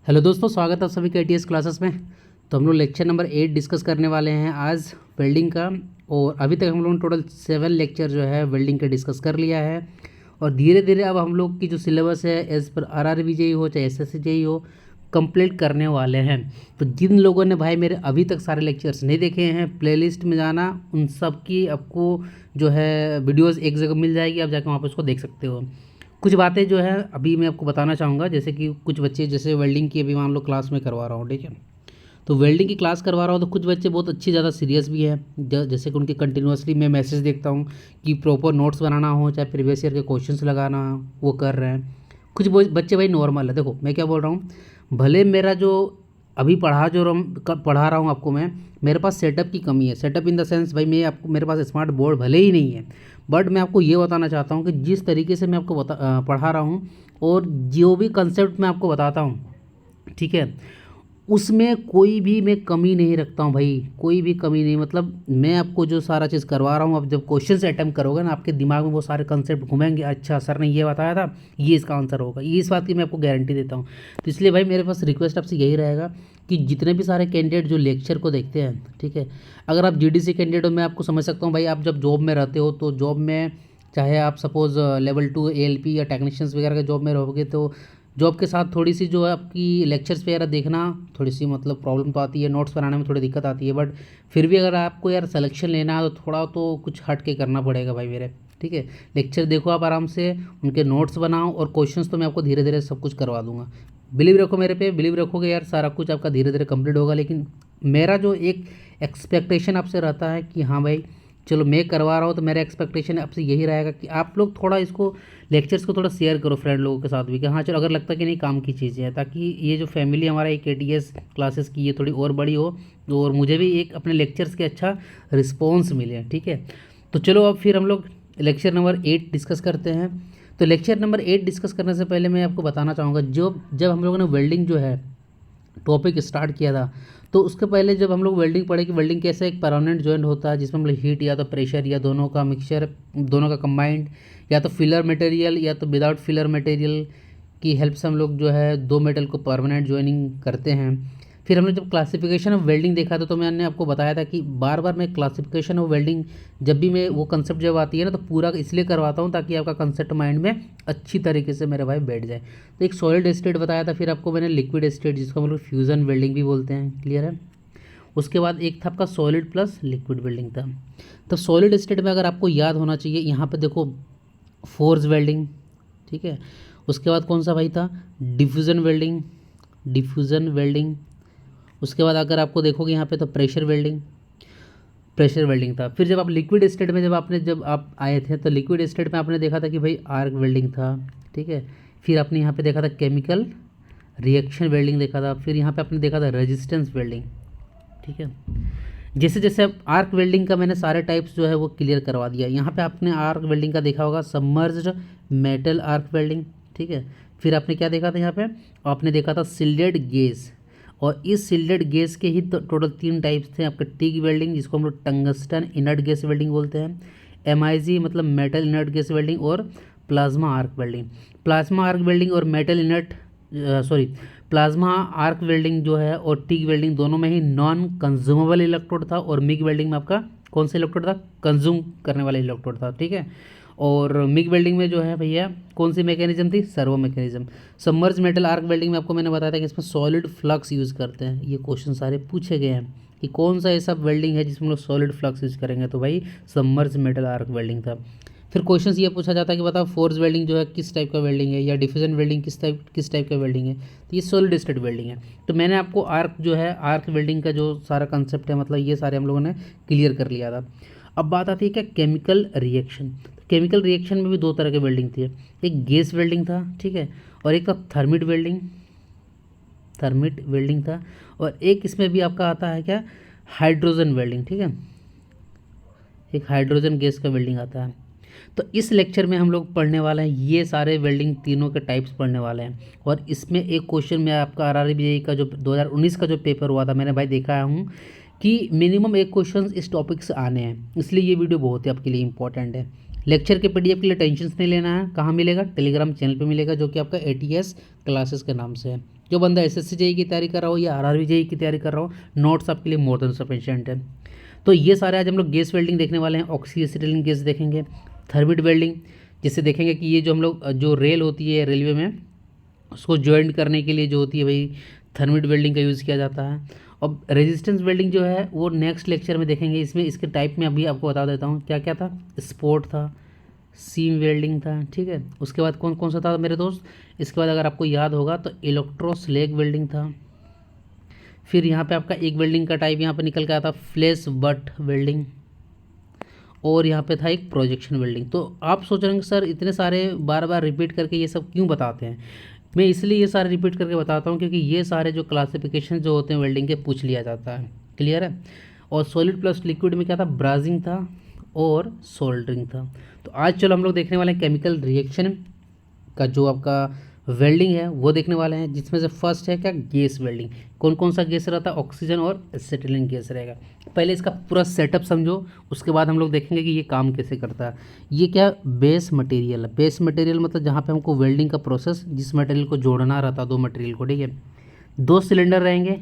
Hello दोस्तों, स्वागत है आप सभी के एटीएस क्लासेस में। तो हम लोग लेक्चर नंबर 8 डिस्कस करने वाले हैं आज वेल्डिंग का। और अभी तक हम लोगों ने टोटल 7 लेक्चर जो है वेल्डिंग का डिस्कस कर लिया है। और धीरे धीरे अब हम लोग की जो सिलेबस है एज़ पर आरआरबी जेईई हो चाहे एसएससी जेईई हो कंप्लीट करने वाले हैं। तो जिन लोगों ने भाई मेरे अभी तक सारे लेक्चर्स नहीं देखे हैं, प्लेलिस्ट में जाना, उन सब की आपको जो है वीडियोस एक जगह मिल जाएगी, आप जाकर वहाँ पर उसको देख सकते हो। कुछ बातें जो है अभी मैं आपको बताना चाहूँगा, जैसे कि कुछ बच्चे जैसे वेल्डिंग की अभी मान लो क्लास में करवा रहा हूँ, ठीक है। तो वेल्डिंग की क्लास करवा रहा हूँ तो कुछ बच्चे बहुत अच्छी ज़्यादा सीरियस भी है, जैसे कि उनके कंटिन्यूसली मैं मैसेज देखता हूँ कि प्रॉपर नोट्स बनाना हो चाहे प्रीवियस ईयर के क्वेश्चंस लगाना हो, वो कर रहे हैं। कुछ बच्चे भाई नॉर्मल है। देखो मैं क्या बोल रहा हूँ, भले मेरा जो अभी पढ़ा रहा हूँ आपको मैं, मेरे पास सेटअप की कमी है। सेटअप इन द सेंस भाई मैं आपको, मेरे पास स्मार्ट बोर्ड भले ही नहीं है, बट मैं आपको ये बताना चाहता हूँ कि जिस तरीके से मैं आपको पढ़ा रहा हूँ और जो भी कंसेप्ट मैं आपको बताता हूँ, ठीक है, उसमें कोई भी मैं कमी नहीं रखता हूँ भाई, कोई भी कमी नहीं। मतलब मैं आपको जो सारा चीज़ करवा रहा हूँ, अब जब क्वेश्चन से अटैम्प्ट करोगे ना, आपके दिमाग में वो सारे कंसेप्ट घूमेंगे। अच्छा सर ने ये बताया था, ये इसका आंसर होगा, ये इस बात की मैं आपको गारंटी देता हूँ। तो इसलिए भाई मेरे पास रिक्वेस्ट आपसे यही रहेगा कि जितने भी सारे कैंडिडेट जो लेक्चर को देखते हैं, ठीक है, अगर आप जीडीसी कैंडिडेट हो, मैं आपको समझ सकता हूँ भाई। आप जब जॉब में रहते हो तो जॉब में चाहे आप सपोज़ लेवल 2 एएलपी या टेक्नीशियंस वगैरह के जॉब में रहोगे, तो जॉब के साथ थोड़ी सी जो है आपकी लेक्चर्स वगैरह देखना थोड़ी सी मतलब प्रॉब्लम तो आती है, नोट्स बनाने में थोड़ी दिक्कत आती है। बट फिर भी अगर आपको यार सिलेक्शन लेना है तो थोड़ा तो कुछ हट के करना पड़ेगा भाई मेरे, ठीक है। लेक्चर देखो आप आराम से, उनके नोट्स बनाओ, और क्वेश्चंस तो मैं आपको धीरे धीरे सब कुछ करवा दूंगा। बिलीव रखो मेरे पे, बिलीव रखोगे यार सारा कुछ आपका धीरे धीरे कंप्लीट होगा। लेकिन मेरा जो एक एक्सपेक्टेशन आपसे रहता है कि हाँ भाई चलो मैं करवा रहा हूँ, तो मेरा एक्सपेक्टेशन आपसे यही रहेगा कि आप लोग थोड़ा इसको लेक्चर्स को थोड़ा शेयर करो फ्रेंड लोगों के साथ भी, कि हाँ चलो अगर लगता है कि नहीं काम की चीज़ें हैं, ताकि ये जो फैमिली हमारा एक एटीएस क्लासेस की ये थोड़ी और बड़ी हो, और मुझे भी एक अपने लेक्चर्स के अच्छा रिस्पॉन्स मिले, ठीक है। तो चलो अब फिर हम लोग लेक्चर नंबर 8 डिस्कस करते हैं। तो लेक्चर नंबर 8 डिस्कस करने से पहले मैं आपको बताना चाहूँगा, जो जब हम लोगों ने वेल्डिंग जो है टॉपिक स्टार्ट किया था, तो उसके पहले जब हम लोग वेल्डिंग पढ़े कि वेल्डिंग कैसे एक परमानेंट जॉइंट होता है, जिसमें हम लोग हीट या तो प्रेशर या दोनों का मिक्सचर, दोनों का कंबाइंड, या तो फिलर मटेरियल या तो विदाउट फिलर मटेरियल की हेल्प से हम लोग जो है दो मेटल को परमानेंट जॉइनिंग करते हैं। फिर हमने जब क्लासिफिकेशन ऑफ वेल्डिंग देखा था, तो मैंने आपको बताया था कि बार बार मैं क्लासिफिकेशन ऑफ वेल्डिंग, जब भी मैं वो कंसेप्ट जब आती है ना, तो पूरा इसलिए करवाता हूँ ताकि आपका कंसेप्ट माइंड में अच्छी तरीके से मेरे भाई बैठ जाए। तो एक सॉलिड स्टेट बताया था, फिर आपको मैंने लिक्विड स्टेट, जिसको हम लोग फ्यूज़न वेल्डिंग भी बोलते हैं, क्लियर है। उसके बाद एक था आपका सॉलिड प्लस लिक्विड वेल्डिंग था। तो सॉलिड स्टेट में अगर आपको याद होना चाहिए, यहाँ पे देखो फोर्स वेल्डिंग, ठीक है। उसके बाद कौन सा भाई था, डिफ्यूज़न वेल्डिंग, डिफ्यूज़न वेल्डिंग। उसके बाद अगर आपको देखोगे यहाँ पे तो प्रेशर वेल्डिंग, प्रेशर वेल्डिंग था। फिर जब आप लिक्विड स्टेट में जब आप आए थे, तो लिक्विड स्टेट में आपने देखा था कि भाई आर्क वेल्डिंग था, ठीक है। फिर आपने यहाँ पे देखा था केमिकल रिएक्शन वेल्डिंग देखा था। फिर यहाँ पे आपने देखा था रेजिस्टेंस वेल्डिंग, ठीक है। जैसे जैसे अब आर्क वेल्डिंग का मैंने सारे टाइप्स जो है वो क्लियर करवा दिया। यहाँ पे आपने आर्क वेल्डिंग का देखा होगा सबमर्ज्ड मेटल आर्क वेल्डिंग, ठीक है। फिर आपने क्या देखा था यहाँ पे, आपने देखा था सिल्डेड गैस, और इस सिल्डेड गैस के ही तो टोटल 3 टाइप्स थे आपके, टिग वेल्डिंग जिसको हम लोग टंगस्टन इनर्ट गैस वेल्डिंग बोलते हैं, एमआईजी मतलब मेटल इनर्ट गैस वेल्डिंग, और plasma arc welding. Plasma arc welding और metal inert sorry plasma arc welding जो है और टिग वेल्डिंग दोनों में ही नॉन कंज्यूमेबल इलेक्ट्रोड था, और मिग वेल्डिंग में आपका कौन सा इलेक्ट्रोड था, कंज्यूम करने वाला इलेक्ट्रोड था, ठीक है। और मिग वेल्डिंग में जो है भैया कौन सी मैकेनिज्म थी, servo mechanism. Submerge metal arc welding में आपको मैंने बताया था कि इसमें सॉलिड फ्लक्स यूज़ करते हैं। ये क्वेश्चन सारे पूछे गए हैं कि कौन सा ऐसा वेल्डिंग है जिसमें लोग सॉलिड फ्लक्स यूज़ करेंगे, तो भाई सबमर्ज मेटल आर्क वेल्डिंग था। फिर क्वेश्चन ये पूछा जाता है कि बताओ फोर्स वेल्डिंग जो है किस टाइप का वेल्डिंग है, या डिफ्यूजन वेल्डिंग किस टाइप का वेल्डिंग है, तो ये सॉलिड स्टेट वेल्डिंग है। तो मैंने आपको आर्क जो है आर्क वेल्डिंग का जो सारा कंसेप्ट है, मतलब ये सारे हम लोगों ने क्लियर कर लिया था। अब बात आती है क्या, केमिकल रिएक्शन। केमिकल रिएक्शन में भी 2 तरह के वेल्डिंग थी, एक गैस वेल्डिंग था, ठीक है, और एक था थर्मिट वेल्डिंग, थर्मिट वेल्डिंग था। और एक इसमें भी आपका आता है क्या, हाइड्रोजन वेल्डिंग, ठीक है, एक हाइड्रोजन गैस का वेल्डिंग आता है। तो इस लेक्चर में हम लोग पढ़ने वाले हैं ये सारे वेल्डिंग तीनों के टाइप्स पढ़ने वाले हैं। और इसमें एक क्वेश्चन में आपका आरआरबी जेईई का जो 2019 का जो पेपर हुआ था, मैंने भाई देखा हूँ कि मिनिमम एक क्वेश्चन इस टॉपिक से आने हैं, इसलिए ये वीडियो बहुत ही आपके लिए इंपॉर्टेंट है। लेक्चर के पीडीएफ के लिए टेंशन नहीं लेना है, कहाँ मिलेगा, टेलीग्राम चैनल पे मिलेगा, जो कि आपका एटीएस क्लासेस के नाम से है। जो बंदा एसएससी जेईई की तैयारी कर रहा हो या आरआरबी जेईई की तैयारी कर रहा हो, नोट्स आपके लिए मोर देन सफिशिएंट है। तो ये सारे आज हम लोग गैस वेल्डिंग देखने वाले हैं। ऑक्सी एसिटिलीन गैस देखेंगे, थर्मिट वेल्डिंग जिससे देखेंगे कि ये जो हम लोग जो रेल होती है रेलवे में, उसको ज्वाइंट करने के लिए जो होती है भाई थर्मिट वेल्डिंग का यूज़ किया जाता है। अब रेजिस्टेंस वेल्डिंग जो है वो नेक्स्ट लेक्चर में देखेंगे। इसमें इसके टाइप में अभी आपको बता देता हूँ क्या क्या था। स्पोर्ट था, सीम वेल्डिंग था, ठीक है। उसके बाद कौन कौन सा था मेरे दोस्त, इसके बाद अगर आपको याद होगा तो इलेक्ट्रोस्लैग वेल्डिंग था। फिर यहाँ पे आपका एक वेल्डिंग का टाइप यहाँ पे निकल के आता फ्लैश बट वेल्डिंग, और यहाँ पे था एक प्रोजेक्शन वेल्डिंग। तो आप सोच रहे हैं सर इतने सारे बार बार रिपीट करके ये सब क्यों बताते हैं। मैं इसलिए ये सारे रिपीट करके बताता हूँ क्योंकि ये सारे जो क्लासिफिकेशन जो होते हैं वेल्डिंग के पूछ लिया जाता है। क्लियर है। और सॉलिड प्लस लिक्विड में क्या था, ब्राजिंग था और सोल्डरिंग था। तो आज चलो हम लोग देखने वाले हैं केमिकल रिएक्शन का जो आपका वेल्डिंग है वो देखने वाले हैं, जिसमें से फर्स्ट है क्या, गैस वेल्डिंग। कौन कौन सा गैस रहता है, ऑक्सीजन और एसिटिलीन गैस रहेगा। पहले इसका पूरा सेटअप समझो, उसके बाद हम लोग देखेंगे कि ये काम कैसे करता है। ये क्या, बेस मटेरियल है। बेस मटेरियल मतलब जहाँ पे हमको वेल्डिंग का प्रोसेस, जिस मटेरियल को जोड़ना रहता है दो मटेरियल को, ठीक है। दो सिलेंडर रहेंगे,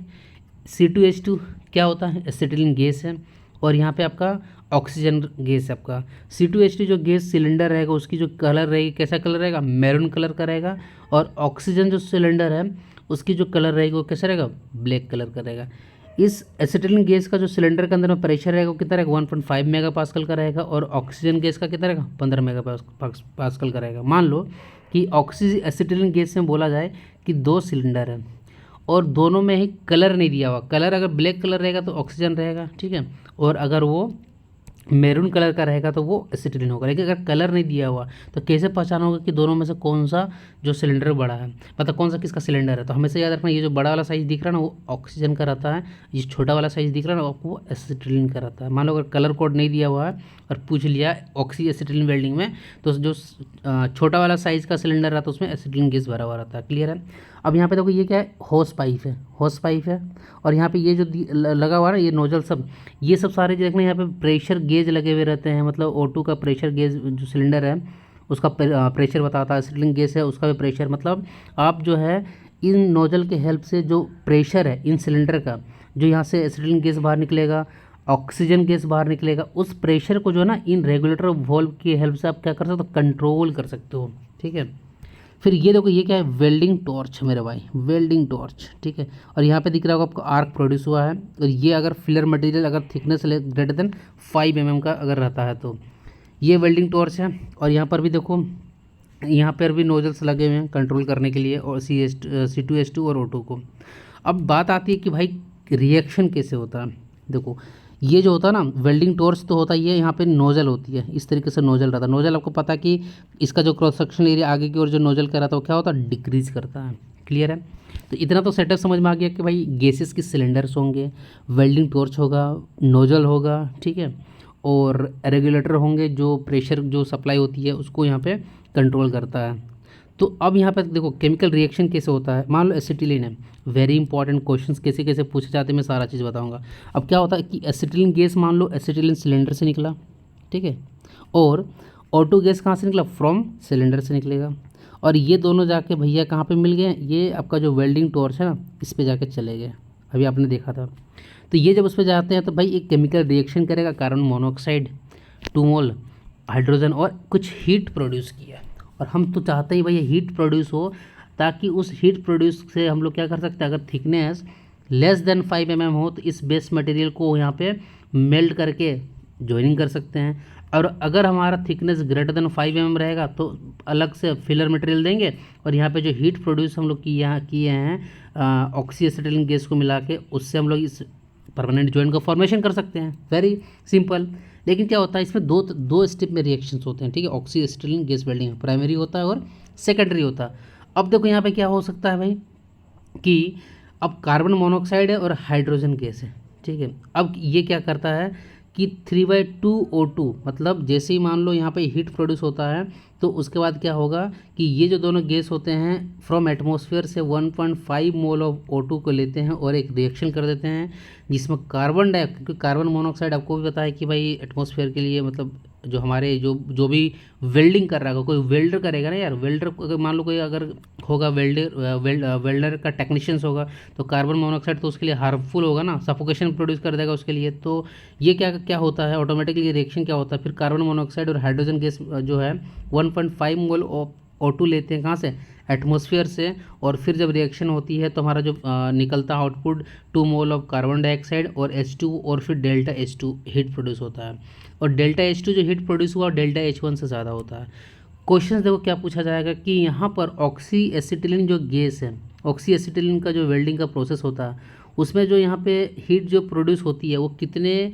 C2H2 क्या होता है, एसिटिलीन गैस है, और यहाँ पे आपका ऑक्सीजन गैस है आपका। C2H2 जो गैस सिलेंडर रहेगा उसकी जो कलर रहेगी, कैसा कलर रहेगा, मैरून कलर का रहेगा। और ऑक्सीजन जो सिलेंडर है उसकी जो कलर रहेगी वो कैसा रहेगा, ब्लैक कलर का रहेगा। इस एसिटिलीन गैस का जो सिलेंडर के अंदर में प्रेशर रहेगा वो कितना रहेगा, 1.5 मेगा पास्कल का रहेगा। और ऑक्सीजन गैस का कितना रहेगा, 15 मेगा पास्कल का रहेगा। मान लो कि एसिटिलीन गैस में बोला जाए कि दो सिलेंडर है और दोनों में ही कलर नहीं दिया हुआ। कलर अगर ब्लैक कलर रहेगा तो ऑक्सीजन रहेगा, ठीक है। और अगर वो मैरून कलर का रहेगा तो वो एसिटिलीन होगा। लेकिन अगर कलर नहीं दिया हुआ तो कैसे पहचान होगा कि दोनों में से कौन सा जो सिलेंडर बड़ा है, मतलब कौन सा किसका सिलेंडर है। तो हमेशा याद रखना, ये जो बड़ा वाला साइज़ दिख रहा है ना वो ऑक्सीजन का रहता है, ये छोटा वाला साइज़ दिख रहा है ना वो एसिटिलीन का रहता है। मान लो अगर कलर कोड नहीं दिया हुआ है और पूछ लिया ऑक्सी एसिटिलीन वेल्डिंग में, तो जो छोटा वाला साइज़ का सिलेंडर रहता है उसमें एसिटिलीन गैस भरा हुआ रहता है। क्लियर है। अब यहाँ पे देखो ये क्या है, होस पाइप है, होस पाइप है। और यहाँ पे ये जो लगा हुआ है ना ये नोजल सब, ये सब सारे जो देखना यहाँ पे प्रेशर गेज लगे हुए रहते हैं। मतलब O2 का प्रेशर गेज जो सिलेंडर है उसका प्रेशर बताता है, एसिटिलीन गैस है उसका भी प्रेशर। मतलब आप जो है इन नोजल के हेल्प से जो प्रेशर है इन सिलेंडर का, जो यहाँ से एसिटिलीन गैस बाहर निकलेगा, ऑक्सीजन गैस बाहर निकलेगा, उस प्रेशर को जो है ना इन रेगुलेटर वॉल्व की हेल्प से आप क्या कर सकते हो, कंट्रोल कर सकते हो, ठीक है। फिर ये देखो ये क्या है, वेल्डिंग टॉर्च मेरे भाई, वेल्डिंग टॉर्च, ठीक है। और यहाँ पे दिख रहा होगा आपको आर्क प्रोड्यूस हुआ है। और ये अगर फिलर मटेरियल अगर थिकनेस ग्रेटर देन 5 mm का अगर रहता है तो ये वेल्डिंग टॉर्च है। और यहाँ पर भी देखो, यहाँ पर भी नोजल्स लगे हुए हैं कंट्रोल करने के लिए, और C2H2 और O2 को। अब बात आती है कि भाई रिएक्शन कैसे होता है। देखो ये जो होता है ना वेल्डिंग टॉर्च तो होता ही है, यहाँ पे नोजल होती है, इस तरीके से नोजल रहता है। नोजल आपको पता है कि इसका जो क्रॉस सेक्शन एरिया आगे की ओर जो नोजल का रहता है वो क्या होता है, डिक्रीज करता है। क्लियर है। तो इतना तो सेटअप समझ में आ गया कि भाई गैसेस के सिलेंडर्स होंगे, वेल्डिंग टॉर्च होगा, नोजल होगा, ठीक है, और रेगुलेटर होंगे जो प्रेशर जो सप्लाई होती है उसको यहाँ पे कंट्रोल करता है। तो अब यहाँ पर देखो केमिकल रिएक्शन कैसे होता है। मान लो एसिटिलीन है, वेरी इंपॉर्टेंट क्वेश्चंस कैसे कैसे पूछे जाते हैं मैं सारा चीज़ बताऊंगा। अब क्या होता है कि एसिटिलीन गैस, मान लो एसिटिलीन सिलेंडर से निकला, ठीक है, और O2 गैस कहाँ से निकला, फ्रॉम सिलेंडर से निकलेगा। और ये दोनों जाके भैया कहाँ पे मिल गए, ये आपका जो वेल्डिंग टॉर्च है ना इस पर जाके चले गए, अभी आपने देखा था। तो ये जब उस पर जाते हैं तो भाई एक केमिकल रिएक्शन करेगा, कार्बन मोनोऑक्साइड 2 मोल हाइड्रोजन और कुछ हीट प्रोड्यूस किया। और हम तो चाहते ही भाई हीट प्रोड्यूस हो, ताकि उस हीट प्रोड्यूस से हम लोग क्या कर सकते हैं, अगर थिकनेस लेस देन 5 mm हो तो इस बेस मटेरियल को यहाँ पे मेल्ट करके ज्वाइनिंग कर सकते हैं। और अगर हमारा थिकनेस ग्रेटर देन 5 mm रहेगा तो अलग से फिलर मटेरियल देंगे, और यहाँ पे जो हीट प्रोड्यूस हम लोग किए हैं ऑक्सी एसिटिलीन गैस को मिला के, उससे हम लोग इस परमानेंट जॉइंट का फॉर्मेशन कर सकते हैं। Very simple. लेकिन क्या होता है इसमें दो स्टेप में रिएक्शंस होते हैं, ठीक है। Oxy acetylene gas welding primary होता है और सेकेंडरी होता है। अब देखो यहाँ पे क्या हो सकता है भाई कि अब कार्बन मोनोऑक्साइड है और हाइड्रोजन गैस है, ठीक है। अब ये क्या करता है कि 3/2 O2, मतलब जैसे ही मान लो यहाँ पे हीट प्रोड्यूस होता है तो उसके बाद क्या होगा कि ये जो दोनों गैस होते हैं फ्रॉम एटमॉस्फेयर से 1.5 मोल ऑफ O2 को लेते हैं और एक रिएक्शन कर देते हैं जिसमें कार्बन डाइऑक्साइड, क्योंकि कार्बन मोनोऑक्साइड आपको भी पता है कि भाई एटमॉस्फेयर के लिए मतलब जो हमारे जो भी वेल्डिंग कर रहा होगा, कोई वेल्डर करेगा ना यार, वेल्डर अगर मान लो कोई अगर होगा वेल्डर का टेक्नीशियंस होगा, तो कार्बन मोनोऑक्साइड तो उसके लिए हार्मफुल होगा ना, सफोकेशन प्रोड्यूस कर देगा उसके लिए। तो ये क्या क्या होता है, ऑटोमेटिकली रिएक्शन क्या होता है, फिर कार्बन मोनोऑक्साइड और हाइड्रोजन गैस जो है 1.5 मोल O2 लेते हैं, कहाँ से, एटमॉस्फेयर से। और फिर जब रिएक्शन होती है तो हमारा जो निकलता है output 2 mole of carbon dioxide और H2, और फिर डेल्टा H2 हीट प्रोड्यूस होता है। और डेल्टा H2 जो हीट प्रोड्यूस हुआ डेल्टा H1 से ज़्यादा होता है। क्वेश्चन देखो क्या पूछा जाएगा कि यहाँ पर ऑक्सी एसिटिलीन जो गैस है, ऑक्सी एसिटिलीन का जो वेल्डिंग का प्रोसेस होता है, उसमें जो यहाँ पे हीट जो प्रोड्यूस होती है वो कितने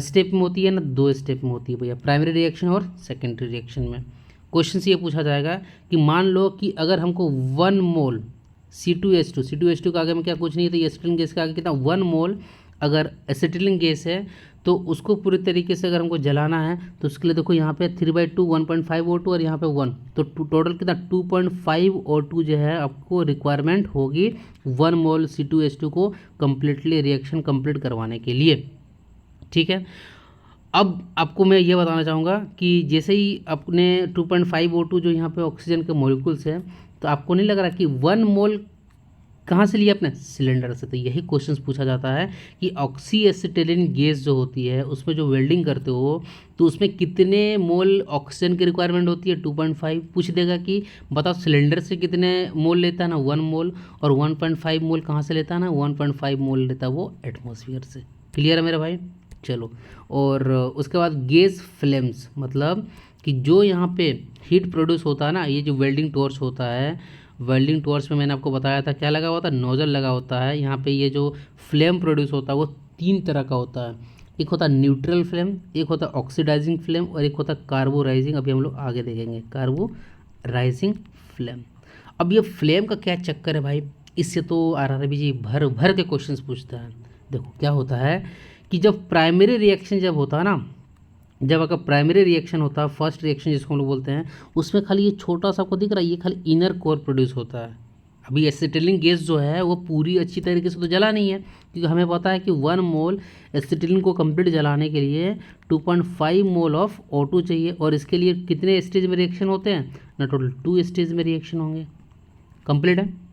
स्टेप में होती है ना, 2 स्टेप में होती है भैया, प्राइमरी रिएक्शन और सेकेंडरी रिएक्शन में। क्वेश्चन से ये पूछा जाएगा कि मान लो कि अगर हमको 1 मोल C2H2 का आगे में क्या कुछ नहीं है, तो ये एसिटिलीन गैस के आगे कितना 1 मोल अगर एसिटिलीन गैस है, तो उसको पूरी तरीके से अगर हमको जलाना है तो उसके लिए देखो यहाँ पे 3/2 1.5 O2 और यहाँ पे 1, तो टोटल कितना 2.5 O2 जो है आपको रिक्वायरमेंट होगी 1 मोल C2H2 को कम्प्लीटली रिएक्शन कंप्लीट करवाने के लिए। ठीक है, अब आपको मैं ये बताना चाहूँगा कि जैसे ही अपने 2.5 O2 जो यहाँ पे ऑक्सीजन के मॉलिक्यूल्स हैं, तो आपको नहीं लग रहा कि 1 मोल कहाँ से लिया अपने सिलेंडर से। तो यही क्वेश्चन पूछा जाता है कि ऑक्सी एसिटिलीन गैस जो होती है उसमें जो वेल्डिंग करते हो तो उसमें कितने मोल ऑक्सीजन की रिक्वायरमेंट होती है, 2.5। पूछ देगा कि बताओ सिलेंडर से कितने मोल लेता है ना, 1 मोल, और 1.5 मोल कहाँ से लेता है ना, 1.5 मोल लेता है वो एटमॉस्फेयर से। क्लियर है मेरा भाई, चलो। और उसके बाद गैस फ्लेम्स, मतलब कि जो यहाँ पे हीट प्रोड्यूस होता है ना, ये जो वेल्डिंग टॉर्च होता है, वेल्डिंग टॉर्च में मैंने आपको बताया था क्या लगा होता है, नोजल लगा होता है। यहाँ पे ये जो फ्लेम प्रोड्यूस होता है वो 3 तरह का होता है, एक होता है न्यूट्रल फ्लेम, एक होता है ऑक्सीडाइजिंग फ्लेम, और एक होता है कार्बोराइजिंग। अभी हम लोग आगे देखेंगे कार्बोराइजिंग फ्लेम। अब ये फ्लेम का क्या चक्कर है भाई, इससे तो आरआरबी जी भर भर के क्वेश्चंस पूछता है। देखो क्या होता है कि जब प्राइमरी रिएक्शन जब होता है ना, जब अगर प्राइमरी रिएक्शन होता है, फर्स्ट रिएक्शन जिसको हम लोग बोलते हैं, उसमें खाली ये छोटा सा आपको दिख रहा है, ये खाली इनर कोर प्रोड्यूस होता है। अभी एसिटिलीन गैस जो है वो पूरी अच्छी तरीके से तो जला नहीं है, क्योंकि हमें पता है कि 1 मोल एसिटिलीन को कंप्लीट जलाने के लिए 2.5 मोल ऑफ O2 चाहिए, और इसके लिए कितने स्टेज में रिएक्शन होते हैं ना, टोटल 2 स्टेज में रिएक्शन होंगे। कंप्लीट है।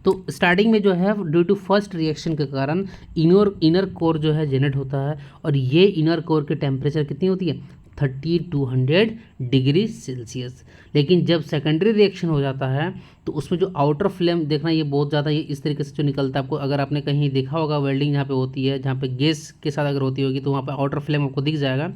तो स्टार्टिंग में जो है ड्यू टू फर्स्ट रिएक्शन के कारण इनर कोर जो है जनरेट होता है, और ये इनर कोर की टेम्परेचर कितनी होती है 3200 डिग्री सेल्सियस। लेकिन जब सेकेंडरी रिएक्शन हो जाता है तो उसमें जो आउटर फ्लेम देखना, ये बहुत ज़्यादा ये इस तरीके से जो निकलता है, आपको अगर आपने कहीं देखा होगा वेल्डिंग जहाँ पे होती है, जहाँ पे गैस के साथ अगर होती होगी तो वहाँ पे आउटर फ्लेम आपको दिख जाएगा।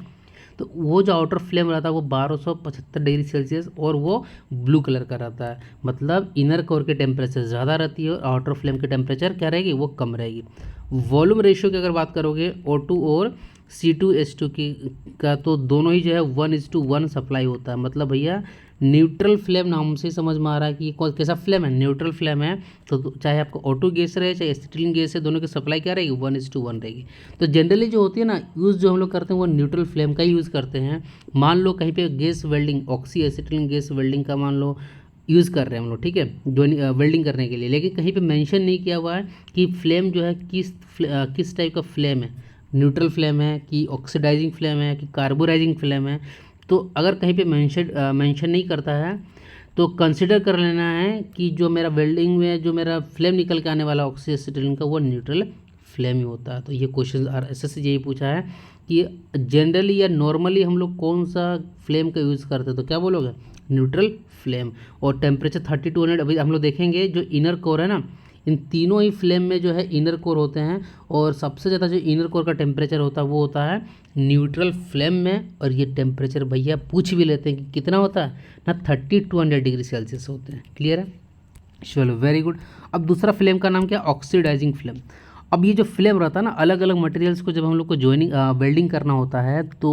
तो वो जो आउटर फ्लेम रहता है वो 1275 डिग्री सेल्सियस और वो ब्लू कलर का रहता है, मतलब इनर कोर की टेम्परेचर ज़्यादा रहती है और आउटर फ्लेम की टेम्परेचर क्या रहेगी, वो कम रहेगी। वॉल्यूम रेशियो की अगर बात करोगे O2 और C2H2 की का, तो दोनों ही जो है 1:1 सप्लाई होता है। मतलब भैया न्यूट्रल फ्लेम नाम से ही समझ में आ रहा है कि कौन कैसा फ्लेम है, न्यूट्रल फ्लेम है। तो चाहे आपको O2 गैस रहे चाहे एसिटिलीन गैस है, दोनों की सप्लाई क्या रहेगी 1:1 रहेगी। तो जनरली जो होती है ना यूज़ जो हम लोग करते हैं वो न्यूट्रल फ्लेम का ही यूज़ करते हैं। मान लो कहीं पे gas welding, oxy acetylene gas welding का मान लो यूज़ कर रहे हैं हम लोग, ठीक है, जो वेल्डिंग करने के लिए, लेकिन कहीं पे मेंशन नहीं किया हुआ है कि फ्लेम जो है किस टाइप का फ्लेम है, न्यूट्रल फ्लेम है कि ऑक्सीडाइजिंग फ्लेम है कि कार्बोराइजिंग फ्लेम है। तो अगर कहीं पे मेंशन नहीं करता है तो कंसिडर कर लेना है कि जो मेरा वेल्डिंग में जो मेरा फ्लेम निकल के आने वाला ऑक्सी एसिटिलीन का वो न्यूट्रल फ्लेम ही होता है। तो ये क्वेश्चन एसएससी से यही पूछा है कि जनरली या नॉर्मली हम लोग कौन सा फ्लेम का यूज़ करते हैं, तो क्या बोलोगे न्यूट्रल फ्लेम। और टेम्परेचर 3200, अभी हम लोग देखेंगे जो इनर कोर है ना, इन तीनों ही फ्लेम में जो है इनर कोर होते हैं, और सबसे ज़्यादा जो इनर कोर का टेम्परेचर होता है वो होता है न्यूट्रल फ्लेम में। और ये टेम्परेचर भैया पूछ भी लेते हैं कि कितना होता है ना, 3200 डिग्री सेल्सियस होते हैं। क्लियर है, चलो वेरी गुड। अब दूसरा फ्लेम का नाम क्या, ऑक्सीडाइजिंग फ्लेम। अब ये जो फ्लेम रहता है ना, अलग अलग मटेरियल्स को जब हम लोग को जॉइनिंग वेल्डिंग करना होता है तो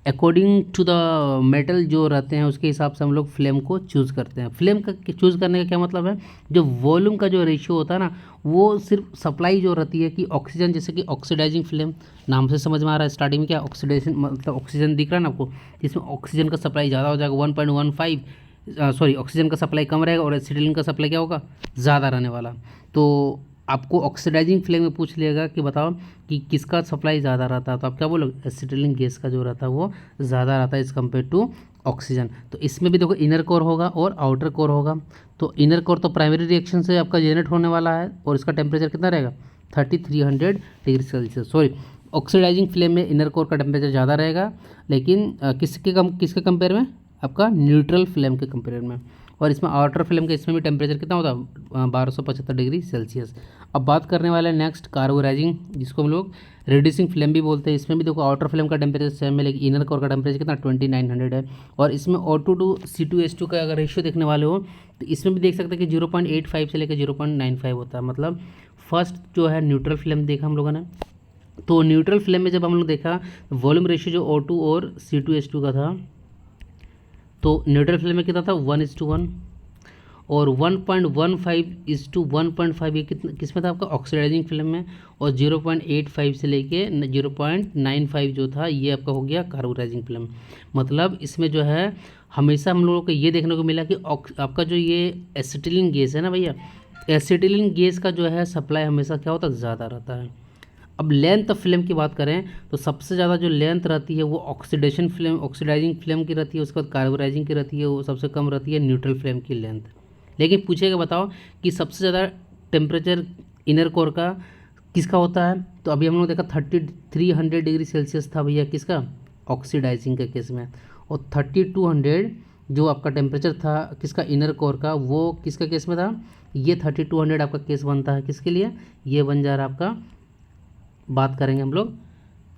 अकॉर्डिंग टू द मेटल जो रहते हैं उसके हिसाब से हम लोग फ्लेम को चूज़ करते हैं। फ्लेम का चूज़ करने का क्या मतलब है, जो वॉल्यूम का जो रेशियो होता है ना, वो सिर्फ सप्लाई जो रहती है कि ऑक्सीजन, जैसे कि ऑक्सीडाइजिंग फ्लेम नाम से समझ में आ रहा है, स्टार्टिंग में क्या ऑक्सीडेशन मतलब ऑक्सीजन दिख रहा है ना आपको, जिसमें ऑक्सीजन का सप्लाई ज़्यादा हो जाएगा 1.15, सॉरी ऑक्सीजन का सप्लाई कम रहेगा और एसिटिलीन का सप्लाई क्या होगा ज़्यादा रहने वाला। तो आपको ऑक्सीडाइजिंग फ्लेम में पूछ लेगा कि बताओ कि किसका सप्लाई ज़्यादा रहता है, तो आप क्या बोलोगे, एसिटिलीन गैस का जो रहता है वो ज़्यादा रहता है इस कम्पेयर टू ऑक्सीजन। तो इसमें भी देखो इनर कोर होगा और आउटर कोर होगा। तो इनर कोर तो प्राइमरी रिएक्शन से आपका जनरेट होने वाला है और इसका टेम्परेचर कितना रहेगा, 3300 degree Celsius. Sorry, oxidizing flame में इनर कोर का टेम्परेचर ज़्यादा रहेगा, लेकिन किसके कंपेयर में, आपका न्यूट्रल फ्लेम के कंपेयर में। और इसमें आउटर फ्लेम का इसमें भी टेम्परेचर कितना होता है, 1275 डिग्री सेल्सियस। अब बात करने वाले हैं नेक्स्ट कार्बोराइजिंग, जिसको हम लोग रेड्यूसिंग फ्लेम भी बोलते हैं। इसमें भी देखो आउटर फ्लेम का टेम्परेचर सेम है, लेकिन इनर कोर का टेम्परेचर कितना 2900 है। और इसमें O2 टू C2H2 का अगर रेशियो देखने वाले हो तो इसमें भी देख सकते हैं कि 0.85 से लेकर 0.95 होता है। मतलब फर्स्ट जो है न्यूट्रल फ्लेम देखा हम लोगों ने, तो न्यूट्रल फ्लेम में जब हम लोग देखा वॉल्यूम रेशियो जो O2 और C2H2 का था, तो न्यूट्रल फ्लेम में कितना था 1:1, और 1.15:1.5 ये किस में था आपका ऑक्सीडाइजिंग फ्लेम में, और 0.85 से लेके 0.95 जो था ये आपका हो गया कार्बोराइजिंग फ्लेम। मतलब इसमें जो है हमेशा हम लोगों को ये देखने को मिला कि आपका जो ये एसिटिलीन गैस है ना भैया, एसिटिलीन गैस का जो है सप्लाई हमेशा क्या होता है, ज़्यादा रहता है। अब लेंथ ऑफ फ्लेम की बात करें तो सबसे ज़्यादा जो लेंथ रहती है वो ऑक्सीडाइजिंग फ्लेम की रहती है, उसके बाद कार्बोराइजिंग की रहती है, वो सबसे कम रहती है न्यूट्रल फ्लेम की लेंथ। लेकिन पूछेगा बताओ कि सबसे ज़्यादा टेम्परेचर इनर कोर का किसका होता है, तो अभी हम लोग देखा 3300 डिग्री सेल्सियस था भैया किसका, ऑक्सीडाइजिंग के केस में। और 3200 जो आपका टेम्परेचर था किसका, इनर कोर का, वो किसका केस में था, ये 3200 आपका केस बनता है किसके लिए, ये बन जा रहा है आपका, बात करेंगे हम लोग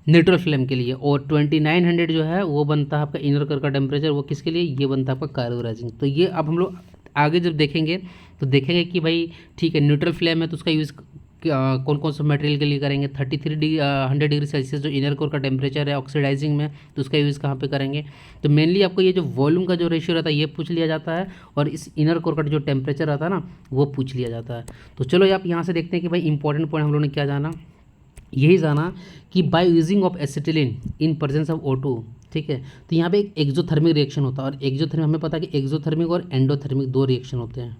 न्यूट्रल फ्लेम के लिए। और 2900 जो है वो बनता है आपका इनर कोर का टेम्परेचर, वो किसके लिए, ये बनता है आपका कार्बोराइजिंग। तो ये अब हम लोग आगे जब देखेंगे तो देखेंगे कि भाई ठीक है न्यूट्रल फ्लेम है तो उसका यूज़ कौन कौन सा मटेरियल के लिए करेंगे। 100 डिग्री सेल्सियस जो इनर कोर का टेम्परेचर है ऑक्सीडाइजिंग में, तो उसका यूज़ कहाँ पे करेंगे। तो मेनली आपको ये जो वॉल्यूम का जो रेशियो रहता है ये पूछ लिया जाता है, और इस इनर कोर का जो टेम्परेचर रहता है ना वो पूछ लिया जाता है। तो चलो आप यहाँ से देखते हैं कि भाई इंपॉर्टेंट पॉइंट हम लोगों ने क्या जाना, यही जाना कि by using of acetylene in presence of O2, ठीक है। तो यहाँ पे एक एक्सोथर्मिक रिएक्शन होता है, और एक्सोथर्मिक हमें पता है कि एक्सोथर्मिक और एंडोथर्मिक दो रिएक्शन होते हैं,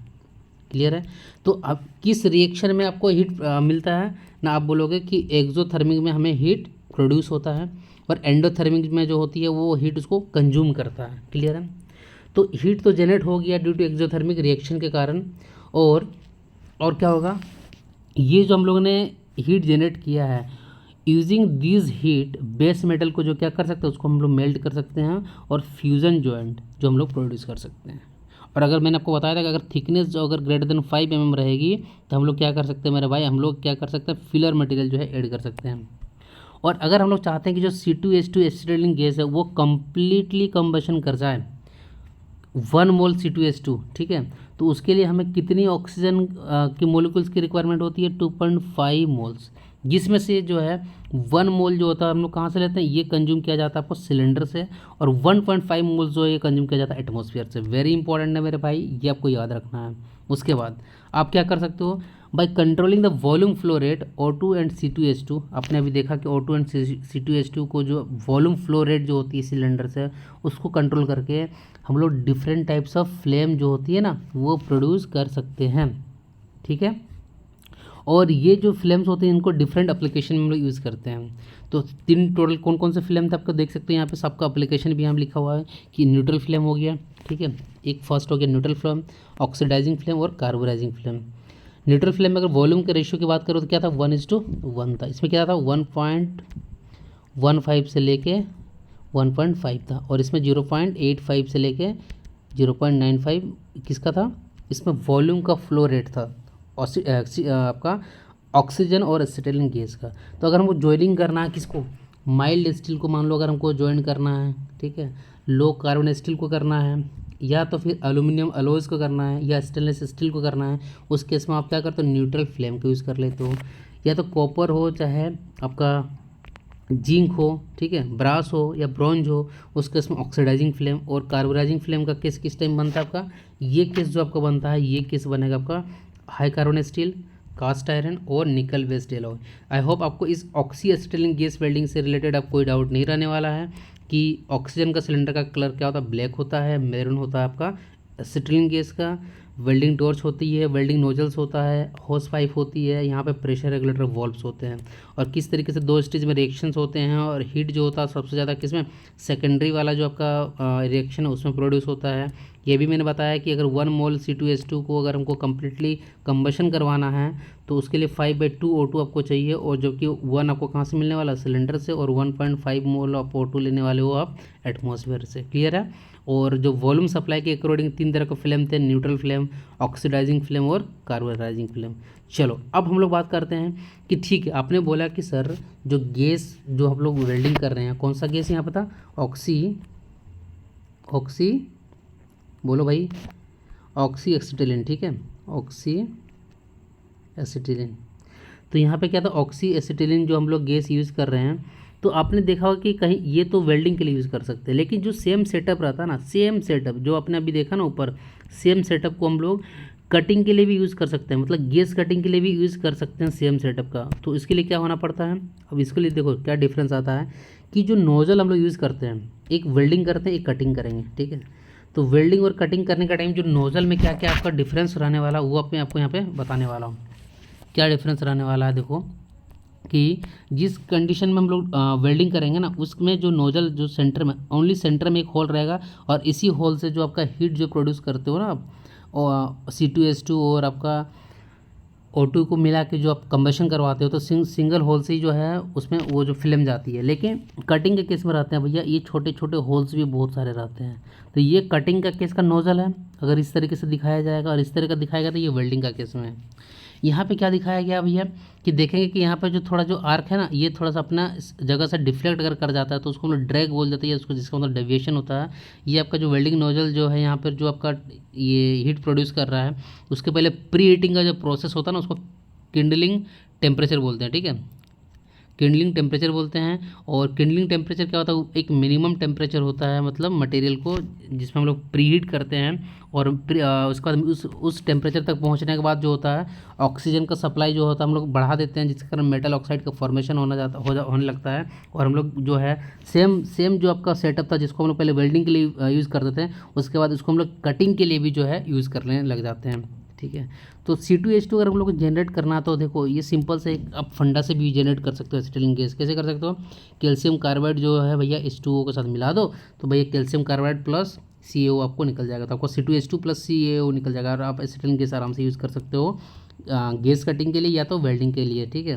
क्लियर है। तो अब किस रिएक्शन में आपको हीट मिलता है ना, आप बोलोगे कि एक्सोथर्मिक में हमें हीट प्रोड्यूस होता है, और एंडोथर्मिक में जो होती है वो हीट उसको कंज्यूम करता है, क्लियर है। तो हीट तो जनरेट हो गया ड्यू टू एक्सोथर्मिक रिएक्शन के कारण, और क्या होगा, ये जो हम लोगों ने हीट जनरेट किया है using this heat base metal को जो क्या कर सकते हैं उसको हम लोग मेल्ट कर सकते हैं, और फ्यूज़न जॉइंट जो हम लोग प्रोड्यूस कर सकते हैं। और अगर मैंने आपको बताया था कि अगर थिकनेस जो अगर ग्रेटर देन 5 mm रहेगी तो हम लोग क्या कर सकते हैं मेरे भाई, हम लोग क्या कर सकते हैं, फिलर मटेरियल जो है ऐड कर सकते हैं। और अगर हम लोग चाहते हैं कि जो C2H2 एसिटिलीन गैस है वो कम्प्लीटली कम्बशन कर जाए 1 मोल C2H2, ठीक है, तो उसके लिए हमें कितनी ऑक्सीजन की मोलिकुल्स की रिक्वायरमेंट होती है, 2.5 मोल्स, जिसमें से जो है 1 मोल जो होता है हम लोग कहाँ से लेते हैं, ये कंज्यूम किया जाता है आपको सिलेंडर से, और 1.5 मोल्स जो है ये कंज्यूम किया जाता है एटमॉस्फेयर से। वेरी इंपॉर्टेंट है मेरे भाई, ये आपको याद रखना है। उसके बाद आप क्या कर सकते हो, by controlling the volume flow rate O2 and C2H2, आपने अभी देखा कि O2 एंड C2H2 को जो वॉल्यूम फ्लो रेट जो होती है सिलेंडर से उसको कंट्रोल करके हम लोग डिफरेंट टाइप्स ऑफ फ्लेम जो होती है ना वो प्रोड्यूस कर सकते हैं, ठीक है। और ये जो फ्लेम्स होते हैं इनको डिफरेंट एप्लीकेशन में हम लोग यूज़ करते हैं। तो 3 टोटल कौन कौन से फ्लेम थे आपको देख सकते हैं यहाँ पे, सबका एप्लीकेशन भी यहाँ लिखा हुआ है कि न्यूट्रल फ्लेम हो गया, ठीक है, एक फर्स्ट हो गया न्यूट्रल फ्लेम, ऑक्सीडाइजिंग फ्लेम और कार्बोराइजिंग फ्लेम। न्यूट्रल फ्लेम में अगर वॉल्यूम के रेशियो की बात करो तो क्या था, 1:1 था। इसमें क्या था 1.15 से लेके 1.5 था, और इसमें 0.85 से लेके 0.95 किसका था, इसमें वॉल्यूम का फ्लो रेट था आपका ऑक्सीजन और एसिटिलीन गैस का। तो अगर हमको ज्वाइनिंग करना है किसको, माइल्ड स्टील को मान लो अगर हमको ज्वाइन करना है, ठीक है, लो कार्बन स्टील को करना है, या तो फिर एल्यूमिनियम अलॉयज़ को करना है, या स्टेनलेस स्टील को करना है, उस केस में आप क्या करते हो, न्यूट्रल फ्लेम को यूज़ कर लेते हो। या तो कॉपर हो चाहे आपका जिंक हो, ठीक है, ब्रास हो या ब्रॉन्ज हो, उस केस में ऑक्सीडाइजिंग फ्लेम। और कार्बोराइजिंग फ्लेम का केस किस टाइम बनता है आपका, ये केस जो आपका बनता है ये केस बनेगा आपका high carbon steel, cast iron और nickel based alloy. I hope आपको इस ऑक्सी एसिटिलीन गैस वेल्डिंग से रिलेटेड अब कोई डाउट नहीं रहने वाला है कि ऑक्सीजन का सिलेंडर का कलर क्या होता है, ब्लैक होता है, मैरून होता है आपका एसिटिलीन गैस का, वेल्डिंग टॉर्च होती है, वेल्डिंग नोजल्स होता है, होस पाइप होती है, यहाँ पे प्रेशर रेगुलेटर वॉल्व्स होते हैं। और किस तरीके से 2 स्टेज में रिएक्शंस होते हैं, और हीट जो होता है सबसे ज़्यादा किसमें, सेकेंडरी वाला जो आपका रिएक्शन है उसमें प्रोड्यूस होता है। ये भी मैंने बताया कि अगर 1 मोल C2H2 को अगर हमको कम्प्लीटली कंबशन करवाना है तो उसके लिए 5/2 O2 आपको चाहिए, और जबकि 1 आपको कहाँ से मिलने वाला, सिलेंडर से, और 1.5 मोल ऑफ O2 लेने वाले हो आप एटमॉस्फेयर से। क्लियर है। और जो वॉल्यूम सप्लाई के अकॉर्डिंग 3 तरह के फ्लेम थे, न्यूट्रल फ्लेम, ऑक्सीडाइजिंग फ्लेम और कार्बोनाइजिंग फ्लेम। चलो अब हम लोग बात करते हैं कि ठीक है, आपने बोला कि सर जो गैस जो हम लोग वेल्डिंग कर रहे हैं, कौन सा गैस यहाँ पता, ऑक्सी बोलो भाई, ऑक्सी एसिटिलीन। ठीक है, ऑक्सी एसिटिलीन। तो यहाँ पे क्या था, ऑक्सी एसिटिलीन जो हम लोग गैस यूज़ कर रहे हैं, तो आपने देखा होगा कि कहीं ये तो वेल्डिंग के लिए यूज़ कर सकते हैं, लेकिन जो सेम सेटअप रहता है ना, सेम सेटअप जो आपने अभी देखा ना ऊपर, सेम सेटअप को हम लोग कटिंग के लिए भी यूज़ कर सकते हैं, मतलब गैस कटिंग के लिए भी यूज़ कर सकते हैं सेम सेटअप का। तो इसके लिए क्या होना पड़ता है, अब इसके लिए देखो क्या डिफरेंस आता है कि जो नोज़ल हम लोग यूज़ करते हैं, एक वेल्डिंग करते हैं, एक कटिंग करेंगे। ठीक है, तो वेल्डिंग और कटिंग करने का टाइम जो नोज़ल में क्या क्या आपका डिफरेंस रहने वाला वो आपको यहाँ पे बताने वाला हूँ। क्या डिफरेंस रहने वाला है, देखो कि जिस कंडीशन में हम लोग वेल्डिंग करेंगे ना, उसमें जो नोजल जो सेंटर में, ओनली सेंटर में एक होल रहेगा, और इसी होल से जो आपका हीट जो प्रोड्यूस करते हो ना आप, C2H2 और आपका O2 को मिला के जो आप कंबशन करवाते हो, तो सिंगल होल से ही जो है उसमें वो जो फिल्म जाती है। लेकिन कटिंग के केस में रहते हैं भैया, ये छोटे छोटे होल्स भी बहुत सारे रहते हैं। तो ये कटिंग का केस का नोजल है, अगर इस तरीके से दिखाया जाएगा और इस तरह का दिखाएगा तो ये वेल्डिंग का केस में है। यहाँ पे क्या दिखाया गया भैया कि देखेंगे कि यहाँ पे जो थोड़ा जो आर्क है ना, ये थोड़ा सा अपना इस जगह से डिफ्लेक्ट अगर कर जाता है तो उसको हम लोग ड्रैग बोल देते हैं, उसको जिसका मतलब डेविएशन होता है। ये आपका जो वेल्डिंग नोजल जो है यहाँ पर जो आपका ये हीट प्रोड्यूस कर रहा है, उसके पहले प्री हीटिंग का जो प्रोसेस होता है ना, उसको किंडलिंग टेम्परेचर बोलते हैं। ठीक है, किंडलिंग टेम्परेचर बोलते हैं। और किंडलिंग टेम्परेचर क्या होता है, एक मिनिमम टेम्परेचर होता है, मतलब मटेरियल को जिसमें हम लोग प्री हीट करते हैं, और उसके बाद उस टेम्परेचर तक पहुंचने के बाद जो होता है, ऑक्सीजन का सप्लाई जो होता है हम लोग बढ़ा देते हैं, जिसके कारण मेटल ऑक्साइड का फॉर्मेशन होने लगता है। और हम लोग जो है सेम जो आपका सेटअप था, जिसको हम लोग पहले वेल्डिंग के लिए यूज़ करते थे, उसके बाद उसको हम लोग कटिंग के लिए भी जो है यूज़ करने लग जाते हैं। ठीक है, तो C2H2 अगर हम लोग को जनरेट करना तो देखो ये सिंपल से आप फंडा से भी जनरेट कर सकते हो एसिटिलीन गैस। कैसे कर सकते हो, कैल्शियम कार्बाइड जो है भैया H2O के साथ मिला दो, तो भैया कैल्शियम कार्बाइड प्लस CaO आपको निकल जाएगा, तो आपको C2H2 प्लस CaO निकल जाएगा, और आप एसिटिलीन गैस आराम से यूज़ कर सकते हो गैस कटिंग के लिए या तो वेल्डिंग के लिए। ठीक है,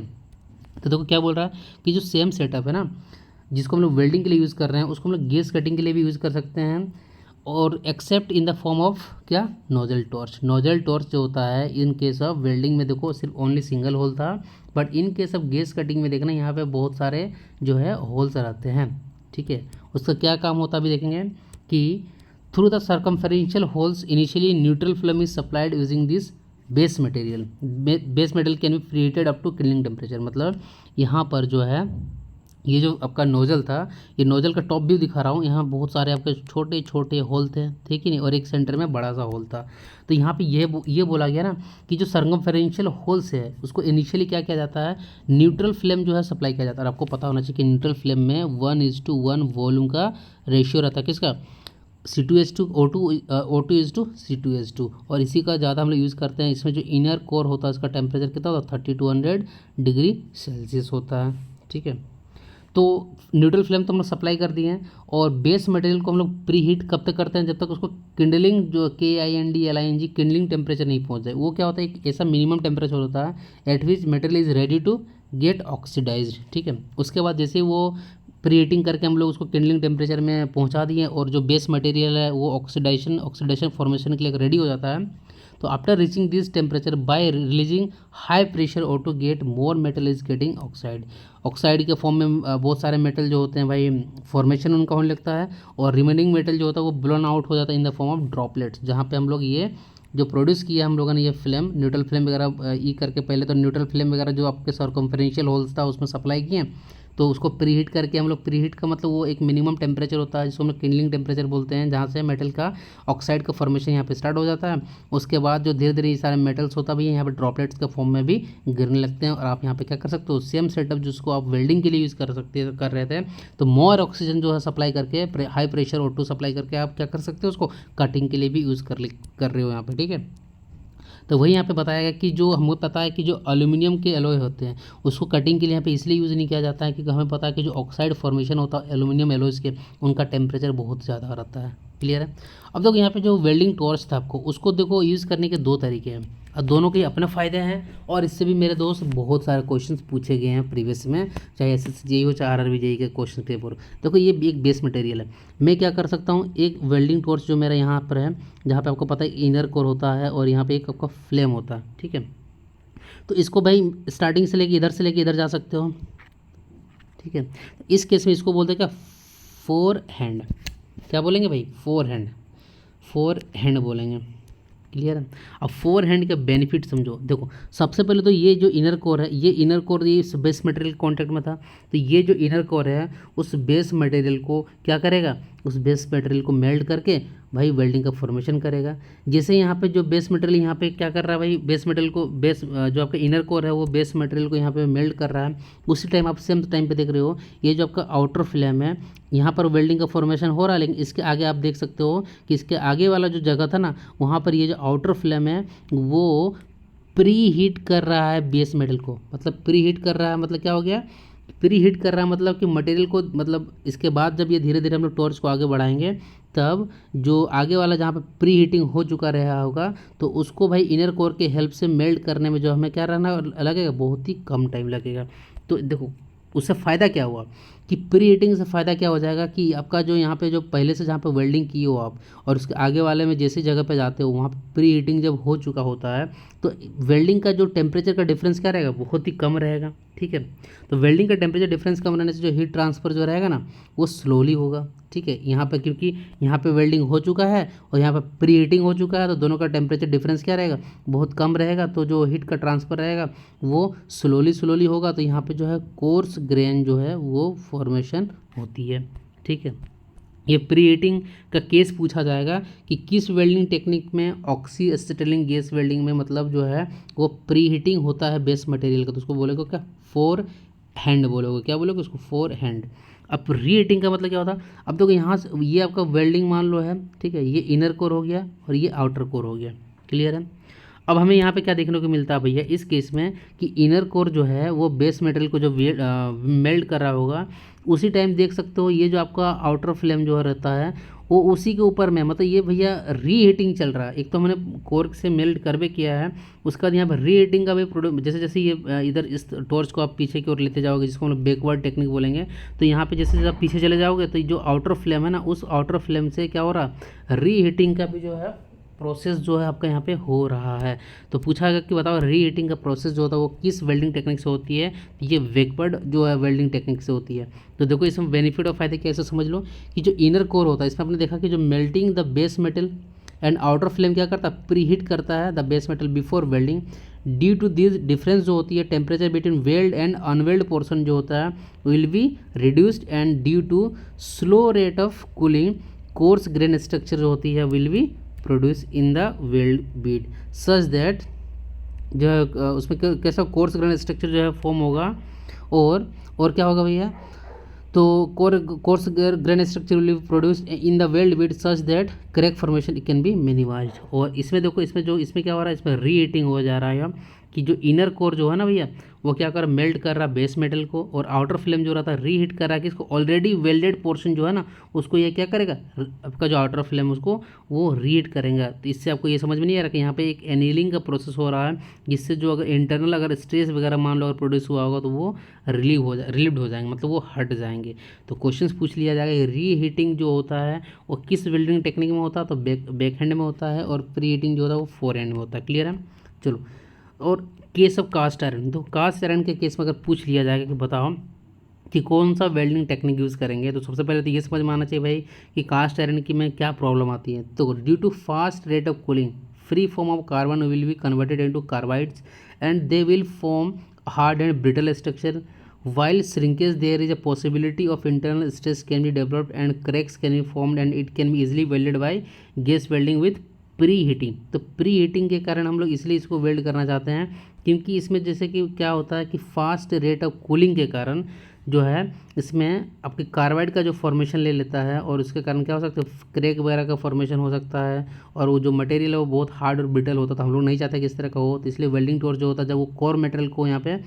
तो देखो क्या बोल रहा है कि जो सेम सेटअप है ना, जिसको हम लोग वेल्डिंग के लिए यूज़ कर रहे हैं, उसको हम लोग गैस कटिंग के लिए भी यूज़ कर सकते हैं, और accept in the form of क्या, नोजल टॉर्च। नोजल टॉर्च जो होता है इन केस ऑफ वेल्डिंग में देखो सिर्फ ओनली सिंगल होल था, but in case of gas cutting में देखना यहाँ पे बहुत सारे जो है होल्स रहते हैं। ठीक है, उसका क्या काम होता है अभी देखेंगे कि through the circumferential holes initially neutral flame is supplied using this base material. Base material can be preheated up to killing temperature, मतलब यहाँ पर जो है ये जो आपका नोजल था, ये नोजल का टॉप व्यू दिखा रहा हूँ, यहाँ बहुत सारे आपके छोटे छोटे होल थे, ठीक ही नहीं, और एक सेंटर में बड़ा सा होल था। तो यहाँ पे ये बोला गया ना कि जो सर्कमफेरेंशियल होल्स है उसको इनिशियली क्या किया जाता है, न्यूट्रल फ्लेम जो है सप्लाई किया जाता है। और आपको पता होना चाहिए कि न्यूट्रल फ्लेम में 1:1 वॉल्यूम का रेशियो रहता है, किसका, C2H2 O2 C2H2। और इसी का ज़्यादा हम लोग यूज़ करते हैं। इसमें जो इनर कोर होता है उसका टेम्परेचर कितना होता है, 3200 डिग्री सेल्सियस होता है। ठीक है, तो न्यूट्रल फ्लेम तो हम लोग सप्लाई कर दिए हैं, और बेस मटेरियल को हम लोग प्री हीट कब तक करते हैं, जब तक उसको किंडलिंग जो KINDLING किंडलिंग टेम्परेचर नहीं पहुंच जाए। वो क्या होता है, एक ऐसा मिनिमम टेम्परेचर होता है at which material is ready to get oxidized. ठीक है, उसके बाद जैसे वो प्री हीटिंग करके हम लोग उसको किंडलिंग टेम्परेचर में पहुंचा दिए, और जो बेस मटेरियल है वो ऑक्सीडेशन फॉर्मेशन के लिए रेडी हो जाता है। तो after reaching this temperature by releasing high pressure O2 get more metal is getting oxide के फॉर्म में बहुत सारे मेटल जो होते हैं भाई फॉर्मेशन उनका होने लगता है, और रिमेनिंग मेटल जो होता है वो ब्लोन आउट हो जाता है in the form of droplets, जहाँ पे हम लोग ये जो प्रोड्यूस किया हम लोगों ने ये फ्लेम न्यूट्रल फ्लेम वगैरह करके, पहले तो न्यूट्रल फ्लेम वगैरह जो आपके सर्कमफेरेंशियल होल्स था उसमें सप्लाई किए, तो उसको प्रीहीट करके हम लोग, प्रीहीट का मतलब वो एक मिनिमम टेम्परेचर होता है जिसको हम लोग किंडलिंग टेम्परेचर बोलते हैं, जहाँ से मेटल का ऑक्साइड का फॉर्मेशन यहाँ पे स्टार्ट हो जाता है। उसके बाद जो धीरे धीरे ये सारे मेटल्स होता भी है यहाँ पे ड्रॉपलेट्स के फॉर्म में भी गिरने लगते हैं, और आप यहाँ पे क्या कर सकते हो, सेम सेटअप जिसको आप वेल्डिंग के लिए यूज़ कर रहे थे, तो मोर ऑक्सीजन जो है सप्लाई करके, हाई प्रेशर O2 सप्लाई करके आप क्या कर सकते हो, उसको कटिंग के लिए भी यूज़ कर रहे हो यहाँ पे, ठीक है। तो वही यहाँ पे बताया गया कि जो हमको पता है कि जो एल्यूमिनियम के एलॉय होते हैं उसको कटिंग के लिए यहाँ पे इसलिए यूज़ नहीं किया जाता है क्योंकि हमें पता है कि जो ऑक्साइड फॉर्मेशन होता है एल्यूमिनियम एलॉयज़ के, उनका टेम्परेचर बहुत ज़्यादा रहता है। क्लियर है। अब देखो यहाँ पे जो वेल्डिंग टॉर्च था आपको, उसको देखो यूज़ करने के दो तरीके हैं, और दोनों के अपने फ़ायदे हैं, और इससे भी मेरे दोस्त बहुत सारे क्वेश्चंस पूछे गए हैं प्रीवियस में, चाहे SSC हो चाहे RRB JEE के क्वेश्चन पेपर। देखो ये एक बेस मटेरियल है, मैं क्या कर सकता हूँ, एक वेल्डिंग टॉर्च जो मेरा यहाँ पर है, जहाँ पे आपको पता है इनर कोर होता है और यहाँ पे एक आपका फ्लेम होता है, ठीक है। तो इसको भाई स्टार्टिंग से लेके इधर जा सकते हो, ठीक है। इस केस में इसको बोलते हैं क्या, फोर हैंड, क्या बोलेंगे भाई, फोर हैंड बोलेंगे। क्लियर है। अब फोर हैंड का बेनिफिट समझो। देखो सबसे पहले तो ये जो इनर कोर है, ये इनर कोर ये इस बेस मटेरियल कॉन्टैक्ट में था, तो ये जो इनर कोर है उस बेस मटेरियल को क्या करेगा, उस बेस मटेरियल को मेल्ट करके भाई वेल्डिंग का फॉर्मेशन करेगा। जैसे यहाँ पे जो बेस मटेरियल यहाँ पे क्या कर रहा है भाई, बेस मटेरियल को जो आपका इनर कोर है वो बेस मटेरियल को यहाँ पे मेल्ट कर रहा है, उसी टाइम आप सेम टाइम पे देख रहे हो ये जो आपका आउटर फ्लेम है यहाँ पर वेल्डिंग का फॉर्मेशन हो रहा है, लेकिन इसके आगे आप देख सकते हो कि इसके आगे वाला जो जगह था ना, वहाँ पर ये जो आउटर फ्लेम है वो प्री हीट कर रहा है बेस मेटल को। मतलब प्री हीट कर रहा है मतलब क्या हो गया, प्री हीट कर रहा है मतलब कि मटेरियल को, मतलब इसके बाद जब ये धीरे धीरे हम लोग टॉर्च को आगे बढ़ाएंगे तब जो आगे वाला जहाँ पे प्री हीटिंग हो चुका रहा होगा तो उसको भाई इनर कोर के हेल्प से मेल्ट करने में जो हमें क्या रहना लगेगा, बहुत ही कम टाइम लगेगा। तो देखो उससे फ़ायदा क्या हुआ कि प्री हीटिंग से फ़ायदा क्या हो जाएगा कि आपका जो यहाँ पे जो पहले से जहाँ पे वेल्डिंग की हो आप, और उसके आगे वाले में जैसी जगह पे जाते हो वहाँ पे प्री हीटिंग जब हो चुका होता है तो वेल्डिंग का जो टेम्परेचर का डिफरेंस क्या रहेगा, बहुत ही कम रहेगा, ठीक है। तो वेल्डिंग का टेम्परेचर डिफरेंस कम रहने से जो हीट ट्रांसफ़र जो रहेगा ना वो स्लोली होगा, ठीक है। यहाँ पे क्योंकि यहाँ पे वेल्डिंग हो चुका है और यहाँ पे प्री हीटिंग हो चुका है तो दोनों का टेम्परेचर डिफरेंस क्या रहेगा, बहुत कम रहेगा, तो जो हीट का ट्रांसफ़र रहेगा वो स्लोली होगा, तो यहाँ पे जो है कोर्स ग्रेन जो है वो फॉर्मेशन होती है, ठीक है। ये प्री हीटिंग का केस पूछा जाएगा कि किस वेल्डिंग टेक्निक में ऑक्सी एसिटिलीन गैस वेल्डिंग में मतलब जो है वो प्री हीटिंग होता है बेस मटेरियल का, तो उसको बोलेगा क्या, फोर हैंड बोलोगे, क्या बोलोगे उसको, फोर हैंड। अब री हीटिंग का मतलब क्या होता है, अब देखो यहाँ से ये आपका वेल्डिंग मान लो है, ठीक है, ये इनर कोर हो गया और ये आउटर कोर हो गया। क्लियर है। अब हमें यहाँ पे क्या देखने को मिलता है भैया इस केस में कि इनर कोर जो है वो बेस मटेरियल को जो मेल्ट कर रहा होगा, उसी टाइम देख सकते हो ये जो आपका आउटर फ्लेम जो रहता है वो उसी के ऊपर में, मतलब ये भैया री हीटिंग चल रहा है। एक तो हमने कोर से मेल्ट कर भी किया है, उसके बाद यहाँ पर री हीटिंग का भी प्रोडक्ट, जैसे जैसे ये इधर इस टॉर्च को आप पीछे की ओर लेते जाओगे जिसको हम लोग बैकवर्ड टेक्निक बोलेंगे, तो यहाँ पे जैसे जैसे आप पीछे चले जाओगे तो जो आउटर फ्लेम है ना उस आउटर फ्लेम से क्या हो रहा है, री हीटिंग का भी जो है प्रोसेस जो है आपका यहाँ पे हो रहा है। तो पूछा गया कि बताओ री हीटिंग का प्रोसेस जो होता है वो किस वेल्डिंग टेक्निक से होती है, तो ये बैकवर्ड जो है वेल्डिंग टेक्निक से होती है। तो देखो इसमें बेनिफिट और फायदे कैसे समझ लो कि जो इनर कोर होता है इसमें आपने देखा कि जो melting the base metal and outer flame क्या करता है, प्री हीट करता है the base metal before welding. Due to this difference जो होती है temperature between weld and unweld portion जो होता है will be reduced, and due to slow rate of cooling coarse grain structure जो होती है will be produce in the weld bead such that जो है उसमें कैसा कोर्स ग्रेन स्ट्रक्चर जो है फॉर्म होगा, और क्या होगा भैया, तो course grain structure will produce in the weld bead such that crack formation can be minimised. और इसमें देखो इसमें क्या हो रहा है, इसमें री हीटिंग हो जा रहा है कि जो इनर कोर जो है ना भैया वो क्या कर रहा है, मेल्ट कर रहा है बेस मेटल को, और आउटर फ्लेम जो रहता है री हीट कर रहा है कि इसको ऑलरेडी वेल्डेड पोर्शन जो है ना उसको ये क्या करेगा, आपका जो आउटर फ्लेम उसको वो री हीट करेगा। तो इससे आपको ये समझ में नहीं आ रहा कि यहाँ पे एक एनीलिंग का प्रोसेस हो रहा है जिससे जो अगर इंटरनल अगर स्ट्रेस वगैरह मान लो अगर प्रोड्यूस हुआ होगा तो वो रिलीव्ड हो जाएंगे, मतलब वो हट जाएंगे। तो क्वेश्चन पूछ लिया जाएगा री हीटिंग जो होता है वो किस वेल्डिंग टेक्निक में होता है, तो बैक हैंड में होता है, और प्री हीटिंग जो होता है वो फोर हैंड में होता है। क्लियर है। चलो, और केस ऑफ कास्ट आयरन, तो कास्ट आयरन के केस में अगर पूछ लिया जाएगा कि बताओ कि कौन सा वेल्डिंग टेक्निक यूज़ करेंगे, तो सबसे पहले तो ये समझ में आना चाहिए भाई कि कास्ट आयरन की में क्या प्रॉब्लम आती है। तो due to fast rate of cooling free form of carbon will be converted into carbides and they will form hard and brittle structure While shrinkage, there is a possibility of internal stress can be developed and cracks can be formed and it can be easily welded by gas welding with pre heating. तो pre heating के कारण हम लोग इसलिए इसको weld करना चाहते हैं क्योंकि इसमें जैसे कि क्या होता है कि फास्ट रेट ऑफ कूलिंग के कारण जो है इसमें आपके कार्बाइड का जो फॉर्मेशन ले लेता है और उसके कारण क्या हो सकता है, क्रैक वगैरह का फॉर्मेशन हो सकता है और वो जो मटेरियल है वो बहुत हार्ड और ब्रिटल होता था। हम लोग नहीं चाहते कि इस तरह का हो, तो इसलिए वेल्डिंग टॉर्च जो होता है जब वो कोर मेटेरियल को यहाँ पे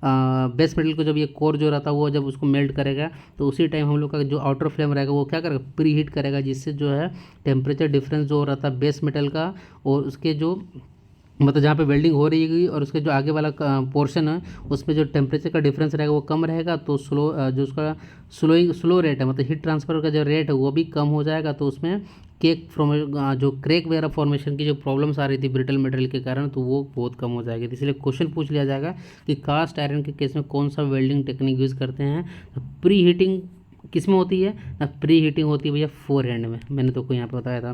बेस मेटल को जब ये कोर जो रहता है वो जब उसको मेल्ट करेगा तो उसी टाइम हम लोग का जो आउटर फ्लेम रहेगा वो क्या करेगा, प्री हीट करेगा, जिससे जो है टेम्परेचर डिफरेंस जो रहता है बेस मेटल का और उसके जो मतलब जहाँ पे वेल्डिंग हो रही है और उसके जो आगे वाला पोर्शन है उसमें जो टेम्परेचर का डिफरेंस रहेगा वो कम रहेगा, तो जो उसका स्लो रेट है मतलब हीट ट्रांसफ़र का जो रेट है वो भी कम हो जाएगा। तो उसमें जो क्रैक वगैरह फॉर्मेशन की जो प्रॉब्लम्स आ रही थी ब्रिटल मटेरियल के कारण तो वो बहुत कम हो जाएगी। तो इसलिए क्वेश्चन पूछ लिया जाएगा कि कास्ट आयरन के केस में कौन सा वेल्डिंग टेक्निक यूज़ करते हैं। तो प्री हीटिंग किस में होती है ना, प्री हीटिंग होती है भैया फोर हैंड में, मैंने तो कोई यहाँ पे बताया था।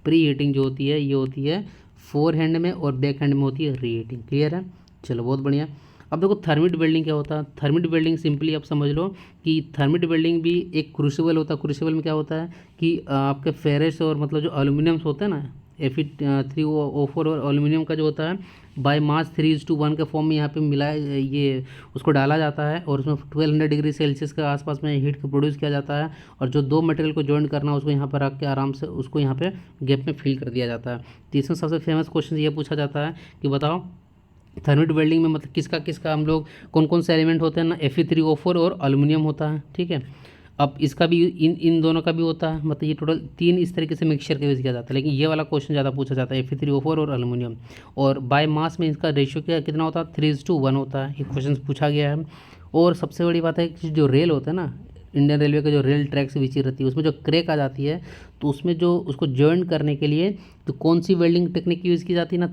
प्री हीटिंग जो होती है ये होती है फोर हैंड में और बैक हैंड में होती है री हीटिंग। क्लियर है, चलो बहुत बढ़िया। अब देखो थर्मिट वेल्डिंग क्या होता है। थर्मिट वेल्डिंग सिंपली आप समझ लो कि थर्मिट वेल्डिंग भी एक क्रूसिबल होता है। क्रूसिबल में क्या होता है कि आपके फेरस और मतलब जो एल्यूमिनियम्स होते हैं ना Fe3O4 और एल्यूमिनियम का जो होता है बाय मास 3:1 के फॉर्म में यहाँ पे मिलाया ये उसको डाला जाता है और उसमें 1200 डिग्री सेल्सियस के आसपास में हीट को प्रोड्यूस किया जाता है और जो दो मटेरियल को जॉइन करना है उसको यहाँ पर रख के आराम से उसको यहाँ पे गैप में फिल कर दिया जाता है। तो इसमें सबसे फेमस क्वेश्चन ये पूछा जाता है कि बताओ थर्मिट वेल्डिंग में मतलब किसका किसका हम लोग कौन कौन से एलिमेंट होते हैं ना, Fe3O4 और एल्यूमिनियम होता है। ठीक है, अब इसका भी इन दोनों का भी होता है, मतलब ये टोटल तीन इस तरीके से मिक्सचर के यूज़ किया जाता है। लेकिन ये वाला क्वेश्चन ज़्यादा पूछा जाता है Fe3O4 और एल्यूमिनियम। और बाय मास में इसका रेशियो कितना होता है, 3:1 होता है। ये क्वेश्चन पूछा गया है। और सबसे बड़ी बात है कि जो रेल होता है ना, इंडियन रेलवे का जो रेल ट्रैक से बिछी रहती है उसमें जो क्रैक आ जाती है तो उसमें जो उसको जॉइन करने के लिए तो कौन सी वेल्डिंग टेक्निक यूज़ की जाती है ना,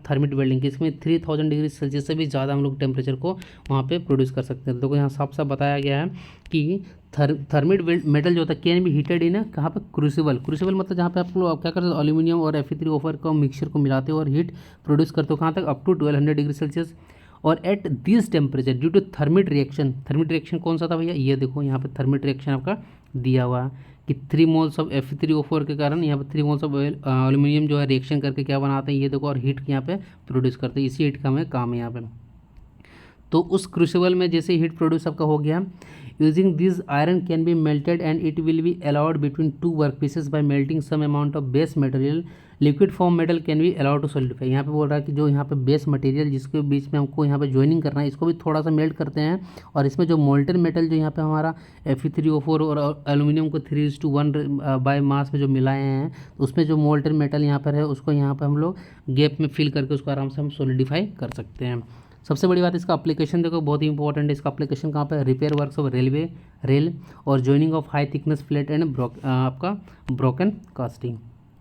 थर्मिट वेल्डिंग की। इसमें 3000 डिग्री सेल्सियस से भी ज़्यादा हम लोग टेम्परेचर को वहाँ पे प्रोड्यूस कर सकते हैं। तो यहाँ साफ साफ बताया गया है कि थर्मिट मेटल जो होता है कैन भी हीटेड इन कहाँ पे, क्रूसिबल। क्रूसिबल मतलब जहाँ पे आप लोग क्या करते हो, एल्यूमिनियम और Fe3O4 का मिक्सचर को मिलाते हो और हीट प्रोड्यूस करते हो कहाँ तक, अप टू 1200 डिग्री सेल्सियस। और at this temperature due to thermit reaction, thermit reaction कौन सा था भैया, ये देखो यहाँ पे थर्मिट रिएक्शन आपका दिया हुआ है कि 3 मोल्स ऑफ Fe3O4 के कारण यहाँ पे 3 मोल्स ऑफ एल्यूमिनियम जो है रिएक्शन करके क्या बनाते हैं ये देखो और हीट यहाँ पे प्रोड्यूस करते हैं। इसी हीट का हमें काम है यहाँ पे। तो उस क्रूसिबल में जैसे हीट प्रोड्यूस आपका हो गया, using this iron can be melted and it will be allowed between two work pieces by melting some amount of base material, liquid form metal can be allowed to solidify. यहाँ पे बोल रहा है कि जो यहाँ पे बेस मटेरियल जिसके बीच में हमको यहाँ पे ज्वाइनिंग करना है इसको भी थोड़ा सा मेल्ट करते हैं और इसमें जो मोल्टन मेटल जो यहाँ पे हमारा Fe3O4 और एल्यूमिनियम को 3:1 बाय मास में जो मिलाए हैं तो उसमें जो मोल्टन मेटल यहाँ पर है उसको यहाँ पर हम लोग गैप में फिल करके उसको आराम से हम सॉलिडिफाई कर सकते हैं। सबसे बड़ी बात इसका एप्लीकेशन देखो बहुत ही इंपॉर्टेंट है। इसका एप्लीकेशन कहाँ पे, रिपेयर वर्क्स ऑफ रेल और joining of high thickness plate and आपका ब्रोकन कास्टिंग।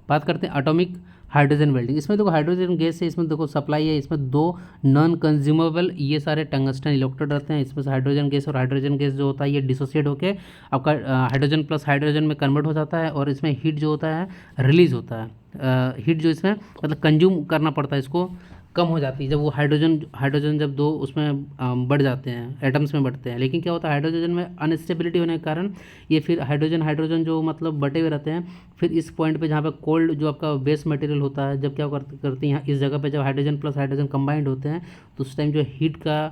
बात करते हैं एटॉमिक हाइड्रोजन वेल्डिंग। इसमें देखो हाइड्रोजन गैस है, इसमें देखो सप्लाई है, इसमें दो नॉन कंज्यूमेबल ये सारे टंगस्टन इलेक्ट्रोड रहते हैं। इसमें से हाइड्रोजन गैस और हाइड्रोजन गैस जो होता है ये डिसोसिएट होकर आपका हाइड्रोजन प्लस हाइड्रोजन में कन्वर्ट हो जाता है और इसमें हीट जो होता है रिलीज होता है। हीट जो इसमें मतलब कंज्यूम करना पड़ता है इसको कम हो जाती है जब वो हाइड्रोजन जब दो उसमें बढ़ जाते हैं, एटम्स में बढ़ते हैं। लेकिन क्या होता है हाइड्रोजन में अनस्टेबिलिटी होने के कारण ये फिर हाइड्रोजन जो मतलब बटे हुए रहते हैं, फिर इस पॉइंट पे जहाँ पे कोल्ड जो आपका बेस मटेरियल होता है जब क्या करती हैं इस जगह पे जब हाइड्रोजन प्लस हाइड्रोजन कंबाइंड होते हैं तो उस टाइम जो हीट का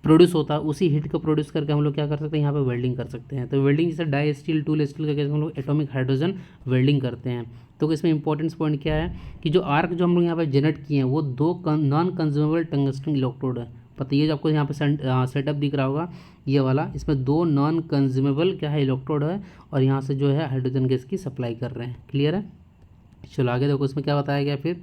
प्रोड्यूस होता है उसी हीट को प्रोड्यूस करके हम लोग क्या कर सकते हैं यहाँ पे वेल्डिंग कर सकते हैं। तो वेल्डिंग जैसे डाई स्टील टूल स्टील का केस हम लोग एटॉमिक हाइड्रोजन वेल्डिंग करते हैं। तो इसमें इंपॉर्टेंस पॉइंट क्या है कि जो आर्क जो हम लोग यहाँ पे जनरेट किए हैं वो दो नॉन कंज्यूमेबल टंगस्टन इलेक्ट्रोड है। पता ये जो आपको यहाँ पे सेटअप दिख रहा होगा ये वाला, इसमें दो नॉन कंज्यूमेबल क्या है इलेक्ट्रोड है और यहाँ से जो है हाइड्रोजन गैस की सप्लाई कर रहे हैं। क्लियर है, चलो आगे देखो इसमें क्या बताया गया। फिर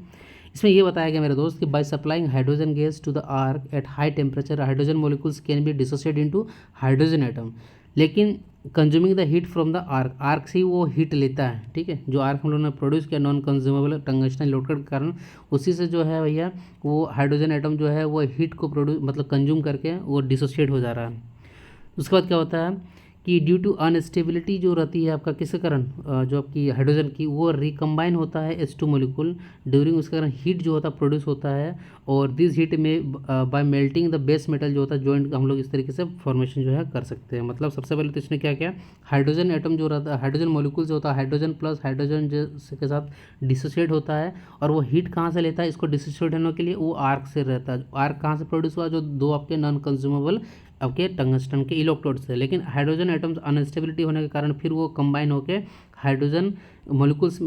इसमें ये बताया गया मेरे दोस्त कि by supplying hydrogen gas to the arc at high temperature hydrogen molecules can be dissociate into hydrogen atom, लेकिन consuming the heat from the arc से ही वो हीट लेता है। ठीक है, जो आर्क हम लोगों ने प्रोड्यूस किया नॉन कंज्यूमेबल टंगस्टन इलेक्ट्रोड के कारण उसी से जो है भैया वो हाइड्रोजन एटम जो है वो हीट को प्रोड्यूस मतलब कंज्यूम करके वो डिसोसिएट हो जा रहा है। उसके बाद क्या होता है कि ड्यू टू अनस्टेबिलिटी जो रहती है आपका किसके कारण, जो आपकी हाइड्रोजन की, वो रिकम्बाइन होता है H2 मोलिकुल ड्यूरिंग, उसके कारण हीट जो होता है प्रोड्यूस होता है। और दिस हीट में bye melting the base metal जो होता है जॉइंट, हम लोग इस तरीके से फॉर्मेशन जो है कर सकते हैं। मतलब सबसे पहले तो इसने क्या किया, हाइड्रोजन एटम जो रहता है, हाइड्रोजन मोलिकुल जो होता है, हाइड्रोजन प्लस हाइड्रोजन के साथ डिसोसिएट होता है। और वो हीट कहाँ से लेता है, इसको डिसोसिएट होने के लिए वो आर्क से रहता है। आर्क कहाँ से प्रोड्यूस हुआ, जो दो आपके नॉन कंज्यूमेबल आपके टंगस्टन के इलेक्ट्रोड्स है। लेकिन हाइड्रोजन एटम्स अनस्टेबिलिटी होने के कारण फिर वो कंबाइन होकर हाइड्रोजन मोलिकुल्स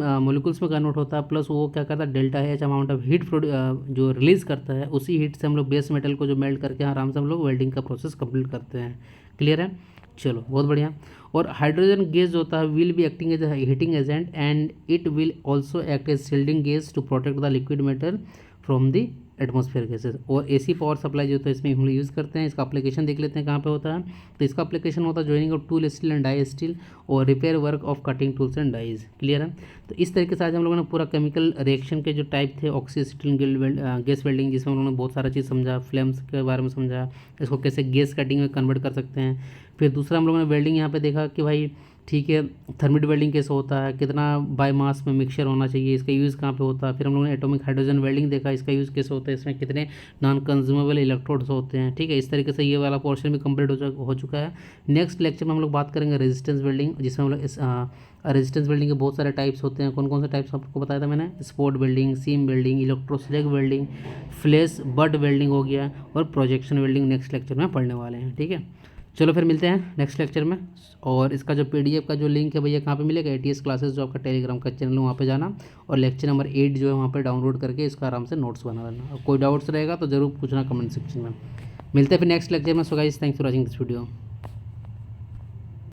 में कन्वर्ट होता है। प्लस वो क्या करता है, delta H amount of heat जो रिलीज करता है, उसी हीट से हम लोग बेस मेटल को जो मेल्ट करके आराम से हम लोग वेल्डिंग का प्रोसेस कंप्लीट करते हैं। क्लियर है, चलो बहुत बढ़िया। और हाइड्रोजन गैस जो होता है will be acting as a heating agent and it will also act as shielding gas to protect the liquid metal from the atmosphere gases. और एसी पावर सप्लाई जो होता है इसमें हम लोग यूज़ करते हैं। इसका एप्लीकेशन देख लेते हैं कहाँ पे होता है। तो इसका एप्लीकेशन होता है joining of tool steel and die steel और repair work of cutting tools and dies. Clear है। तो इस तरीके से आज हम लोगों ने पूरा केमिकल रिएक्शन के जो टाइप थे, ऑक्सीसिटिन गैस वेल्डिंग, जिसमें हम लोगों ने बहुत सारा चीज़ समझा, फ्लेम्स के बारे में समझा, इसको कैसे गैस कटिंग में कन्वर्ट कर सकते हैं। फिर दूसरा हम लोगों ने वेल्डिंग यहाँ पे देखा कि भाई ठीक है, थर्मिट वेल्डिंग कैसे होता है, कितना बाय मास में मिक्सचर होना चाहिए, इसका यूज़ कहाँ पे होता है। फिर हम लोगों ने एटॉमिक हाइड्रोजन वेल्डिंग देखा, इसका यूज़ कैसे होता है, इसमें कितने नॉन कंज्यूमेबल इलेक्ट्रोड्स होते हैं। ठीक है, इस तरीके से ये वाला पोर्शन भी कंप्लीट हो चुका है। नेक्स्ट लेक्चर में हम लोग बात करेंगे रेजिस्टेंस वेल्डिंग, जिसमें हम लोग रेजिस्टेंस वेल्डिंग के बहुत सारे टाइप्स होते हैं। कौन कौन से टाइप्स आपको बताया था मैंने, spot welding, seam welding, electroslag welding, flash butt welding हो गया, और प्रोजेक्शन वेल्डिंग नेक्स्ट लेक्चर में पढ़ने वाले हैं। ठीक है, चलो फिर मिलते हैं नेक्स्ट लेक्चर में। और इसका जो PDF का जो लिंक है भैया कहाँ पे मिलेगा, ATS क्लासेस जो आपका टेलीग्राम का चैनल है वहाँ पे जाना, और लेक्चर नंबर 8 जो है वहाँ पे डाउनलोड करके इसका आराम से नोट्स बना लेना। और कोई डाउट्स रहेगा तो ज़रूर पूछना कमेंट सेक्शन में। मिलते हैं फिर नेक्स्ट लेक्चर में। So guys, thanks for watching this video.